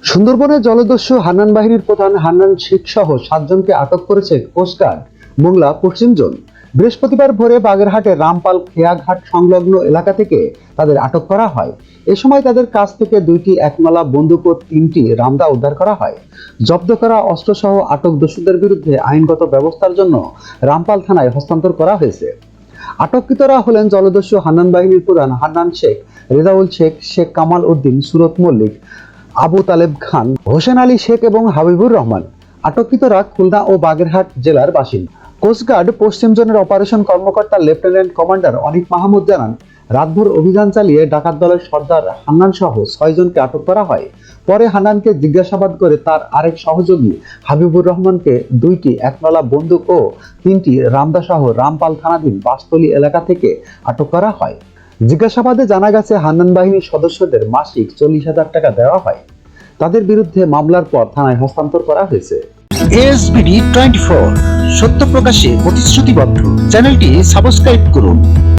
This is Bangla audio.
সুন্দরবনের জলদস্যু হান্নান বাহিনীর প্রধান হান্নান শেখ সহ 7 জনকে আটক করেছে কোস্টগার্ড মোংলা পশ্চিম জোন। বৃহস্পতিবার ভোরে বাগেরহাটের রামপাল খেয়াঘাট সংলগ্ন এলাকা থেকে তাদের আটক করা হয়। এ সময় তাদের কাছ থেকে 2টি একনলা বন্দুক ও 3টি রামদা উদ্ধার করা হয়। জব্দ করা অস্ত্রসহ আটক দস্যুদের বিরুদ্ধে আইনগত ব্যবস্থার জন্য রামপাল থানায় হস্তান্তর করা হয়েছে। আটককৃতরা হলেন জলদস্যু হান্নান বাহিনীর প্রধান হান্নান শেখ, রেজাউল শেখ, শেখ কামাল উদ্দিন, সুরত মল্লিক, আবু তালেব খান, হোসেন আলী শেখ এবং হাবিবুর রহমান। আটককৃতরা খুলনা ও বাগেরহাট জেলার বাসিন্দা। কোস্টগার্ড পশ্চিম জোনের অপারেশন কর্মকর্তা লেফটেন্যান্ট কমান্ডার অনিক মাহমুদ জানান, রাতভর অভিযান চালিয়ে ডাকাত দলের সর্দার হান্নান সহ 6 জনকে আটক করা হয়। পরে হান্নানকে জিজ্ঞাসাবাদ করে তার আরেক সহযোগী হাবিবুর রহমানকে 2টি একনলা বন্দুক ও 3টি রামদা সহ রামপাল থানাধীন বাসতলী এলাকা থেকে আটক করা হয়। জিজ্ঞাসাবাদে জানা গেছে, হান্নান বাহিনীর সদস্যদের মাসিক 40,000 টাকা দেওয়া হয়। তাদের বিরুদ্ধে মামলার পর থানায় হস্তান্তর করা হয়েছে। ASBD 24, সত্য প্রকাশে প্রতিশ্রুতিবদ্ধ। চ্যানেলটি সাবস্ক্রাইব করুন।